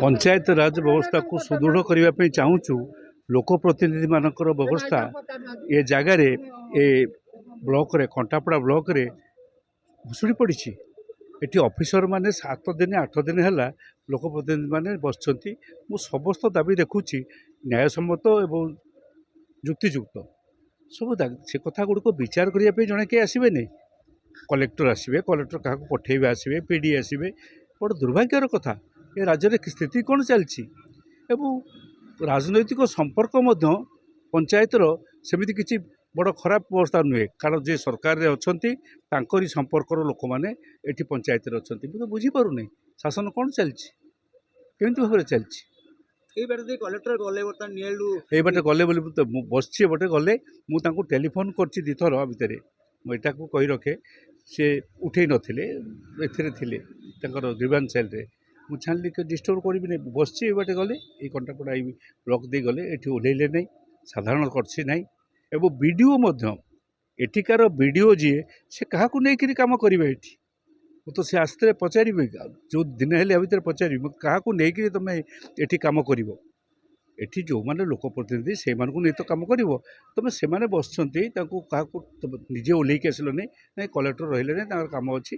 पंचायत राज व्यवस्था को सुदृढ़ करने चाहूँ लोकप्रतिनिधि मानकर व्यवस्था ये जगार ए ब्लॉक रे कंटापड़ा ब्लॉक रे भुशुड़ी पड़ी एटी ऑफिसर माने 7 दिन 8 दिन है लोकप्रतिनिधि माने बसचंती मु समस्त दाबी देखुची न्यायसम्मत एवं युक्तियुक्त सब से कथा गुड़ को विचार करने जड़े किए आसबे नहीं कलेक्टर आसबे कलेक्टर क्या पठेबे आसबे पीडी आसबे बड़ दुर्भाग्यर कथा ये राज्य में स्थिति कौन चलती एवं राजनैतिक संपर्क पंचायतर सेमती किसी बड़ खराब अवस्था नुहे कारण जे सरकार रे अछंती तांकरी संपर्कर लोक मैंने ये पंचायत अच्छा मुझे बुझीपार नहीं शासन कौन चलती केमती भाव चलती कलेक्टर गले बर्तमान ये बाटे गले बस बटे गले मुझे टेलीफोन कर दिथर भितर मुझा कही रखे सी उठे नथिले एथिरे थिले तांकर ग्रीवांस सेल रे मु छाणी डिस्टर्ब करी नहीं बस बाटे गले ये कंटापड़ा ब्लॉक दे गले ये ओह्लैले नहीं साधारण कर्सी नहीं एवं वीडियो एठिकार वीडियो जी से क्या नहीं कम करेंगे ये तो सी आसते पचारे जो दिन है भितर पचारि क्या नहीं तुम ये कम कर एठी जो मैंने लोकप्रतिनिधि से नहीं तो कम कर तुम से बस क्या निजे ओह्लैक आसल नहीं कलेक्टर रही नहीं कम अच्छी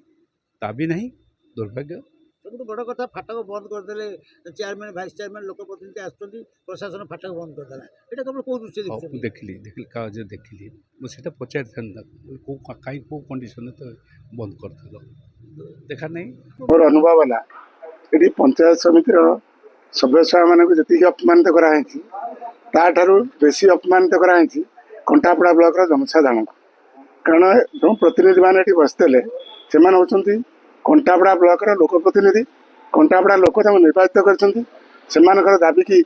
ता भी नहीं दुर्भाग्य सब बड़ कथा फाटक बंद करदे चेयरमैन भाइस चेयरमैन लोकप्रतिनिधि आसुँच प्रशासन फाटक बंद करदेला ये कम कौ दृश्य देखिली कागज देखिली मुझे पचार कहीं कौ कंडीशन तो बंद कर देखा नहीं मोर अनुभव है ये पंचायत समितिर सदस्य मान जी अपमानित कराई बेसी अपमानित कराई कंटापड़ा ब्लॉक जनसाधारण कारण जो प्रतिनिधि मैंने बसते से होती कंटापड़ा ब्लॉक लोकप्रतिनिधि कंटापड़ा लोक निर्वाचित कर दाबी की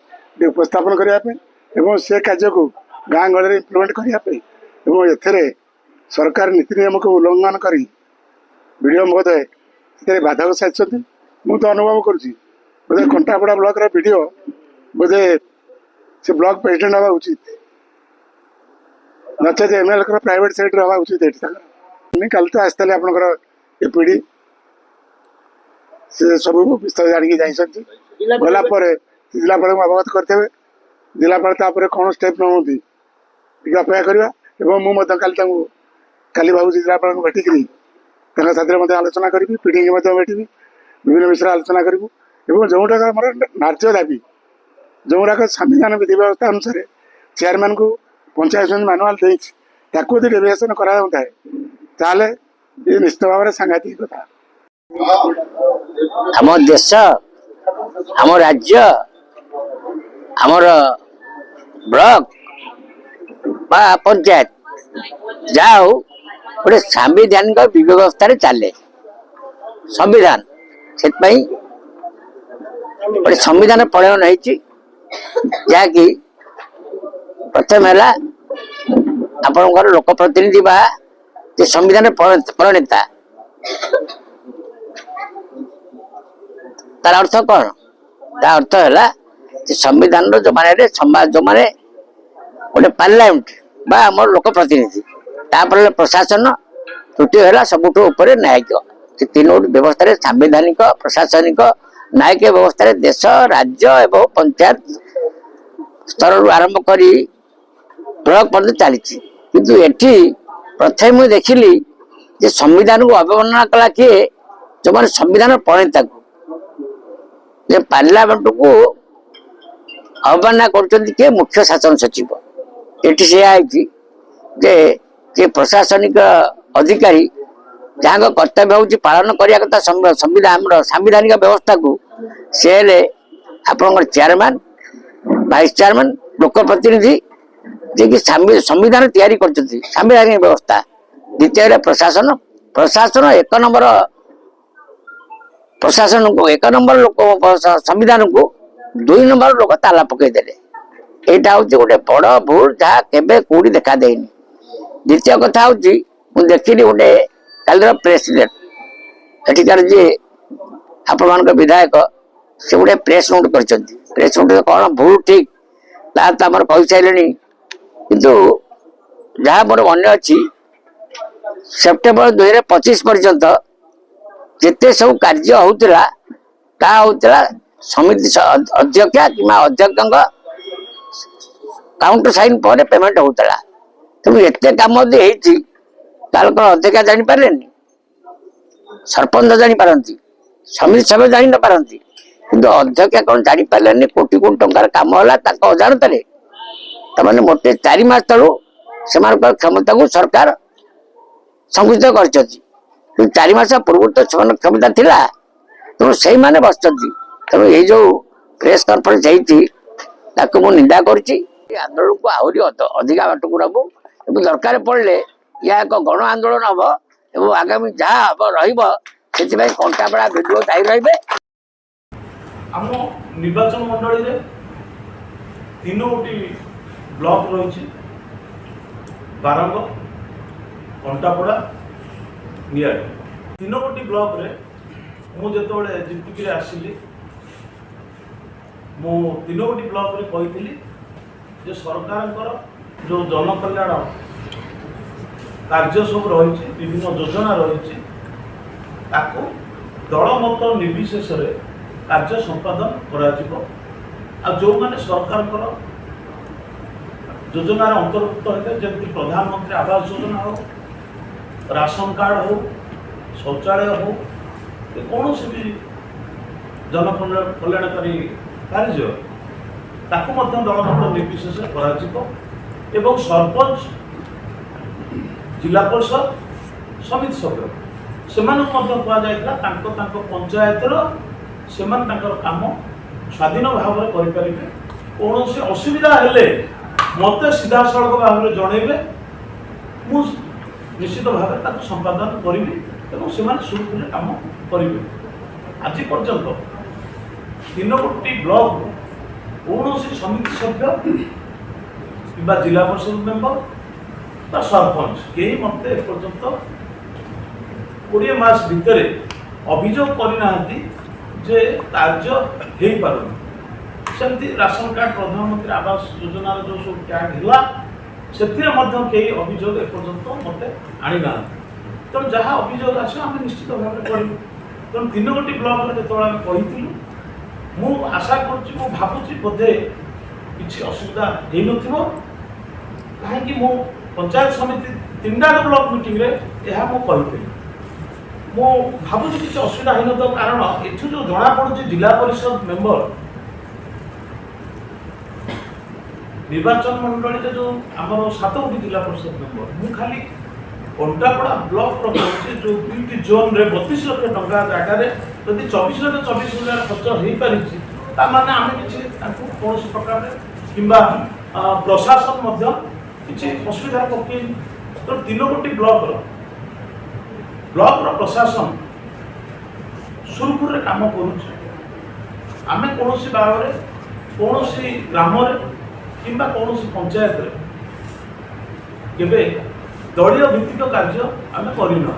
उपस्थापन करने से कार्य को गाँ गहली इम्प्लीमेंट करने सरकार नीति नियम को उल्लंघन कर वीडियो महोदय से बाधक साधि मुझे तो अनुभव करुँच बोधे कंटापड़ा ब्लॉक वीडियो बोधे से ब्लॉक प्रेसिडेंट हवा उचित नचेत एमएलए प्राइवेट सेक्टर हवा उचित कल तो आसते आपंकर ये पीढ़ी से सब विस्तार जानिकी जाइछंती गला जिलापाल को अवगत करते जिलापाल कौन स्टेप नौती अपेक्षा करवा काली भाव जिलापाल को भेटिकी साथी आलोचना करी पीढ़ी की भेटी विभिन्न विषय आलोचना करूँ जोटा मोर न्याय दाबी जोराक संविधान विधि व्यवस्था अनुसार चेयरमैन को पंचायत समिति मानुआल देती डेविएसन कराए ये निश्चित भाव में सांघातिक कथा आम देश आम राज्य आमर ब्लॉक बा पंचायत जाओ गोटे सांविधानिक व्यवस्था चले संविधान से गोटे संविधान प्रणयन होती जहाँकि प्रथम है आपंकर लोकप्रतिनिधि बा संविधान प्रणेता तार अर्थ कौन तार अर्थ है संविधान जो मैंने समाज जो मैंने गोटे पार्लियामेंट बा आम लोकप्रतिनिधि तापर प्रशासन तृतीय है सबुठ ऊपर न्यायिक तीनों व्यवस्था सांविधानिक प्रशासनिक न्यायिक व्यवस्था देश राज्य एवं पंचायत स्तर आरंभ कर ब्लॉक पर्यटन चली किंतु एटी प्रथम मुझे देखिली जे संविधान को अवमानना कला किए जो मैंने संविधान प्रणेता को पार्लियामेंट को अवमानना कर मुख्य शासन सचिव ये जे प्रशासनिक अधिकारी जहाँ कर्तव्य हूँ पालन करने कथा संविधानिक व्यवस्था को सी आप चेयरमैन भाइस चेयरमैन लोकप्रतिनिधि जे कि संविधान तैयारी कर संविधानिक व्यवस्था द्वितीय प्रशासन प्रशासन एक नंबर प्रशासन को एक नंबर लोक संविधान को 2 नंबर लोक ताला पकईदे यहाँ हूँ गोटे बड़ भूल जहाँ केवे कौटी देखा देनी द्वितीय कथा हूँ मुझे देखिली गोटे कल प्रेसिडेंट एठिकार जी आपण विधायक से गोटे प्रेस नोट कर प्रेस नोट कौन भूल ठीक तामर कही सारे किंतु जहाँ मोर मन अच्छी सेप्टेम्बर 2025 पर्यंत जिते सब कार्य होता समिति अध्यक्षा कि अध्यक्ष काउंटर साइन पर पेमेंट होता तेणु एत कम कौन अध्यक्षा जापारे सरपंच जापारती समिति सभ्य जानी न पारती किंतु अध्यक्ष कौन जापारे कोटी कोटी टंकार कम है अजाणत तमाने मोटे 4 मास तलू से क्षमता को सरकार संकुचित कर 4 मास पूर्व तो क्षमता थिला तेणु से मैंने बस तेणु ये जो प्रेस कॉन्फ्रेंस होती मु निंदा करुच्ची आंदोलन को आहरी अधिका बाट को नबू एवं दरकार पड़े यह एक गण आंदोलन हम एवं आगामी जहाँ हम रही कंटापड़ा भिडियो दायी रही आम निर्वाचन मंडली रे 3टी ब्लॉक रही बारंग कंटापड़ा नियार 3टी ब्लॉक रे मुझे जीतिक आसिली मु 3टी ब्लॉक रे कही सरकार जो जनकल्याण कार्य सब रही विभिन्न योजना रही दल मत निर्विशेष कार्य संपादन करा जो माने सरकार योजनार अंतर्भुक्त होते जमी प्रधानमंत्री आवास योजना हो राशन कार्ड हो शौचालय हो कौन भी जन कल्याणकारी कार्य ताकू दल मत निर्विशेष करा सरपंच जिला परिषद समिति सभ्य से पंचायतर से काम स्वाधीन भाव में करें कौन से असुविधा हेले मत सीधा सड़क भाव में जनइबे मु निश्चित भाव संपादन करी और सुरुखुरे काम करेंगे आज पर्यंत 3टी ब्लॉक कौन समिति सभ्य कि जिला परिषद मेंबर बा सरपंच कहीं मत एपर्यंत 20 मास भितर अभियोग करना जे कार्य हो पार सेमती राशन कार्ड प्रधानमंत्री आवास योजना जो सब टैग है से कई अभियोग एपर्यंत मत आना तेणु जहाँ अभियोग आस आम निश्चित भाव में करूँ तेणु 3टी ब्लॉक जो आम कही मु आशा कर भावुँ बोधे किसी असुविधा हो कहीं मु पंचायत समिति 3टा ब्लॉक मीटिंग रे यह मुझे मु भावुँ किसी असुविधा हो न कारण एठू जो जना पड़ू जिला परिषद मेंबर निर्वाचन मंडली जो आमर 7टी जिला परिषद मेंबर मु खाली कंटापड़ा ब्लॉक रखी जो 2टी जोन रे 32 लाख टंका जगह जदि 24,000 खर्च हो पारि माने आम किसी कौन प्रकार कि प्रशासन किसी असुविधा पकई तो 3टी ब्लॉक प्रशासन सुरखुरे काम करुँ कौन भाव में कौन ग्राम कि कौन पंचायत केवे दलीय भित्तिक कार्य आम करना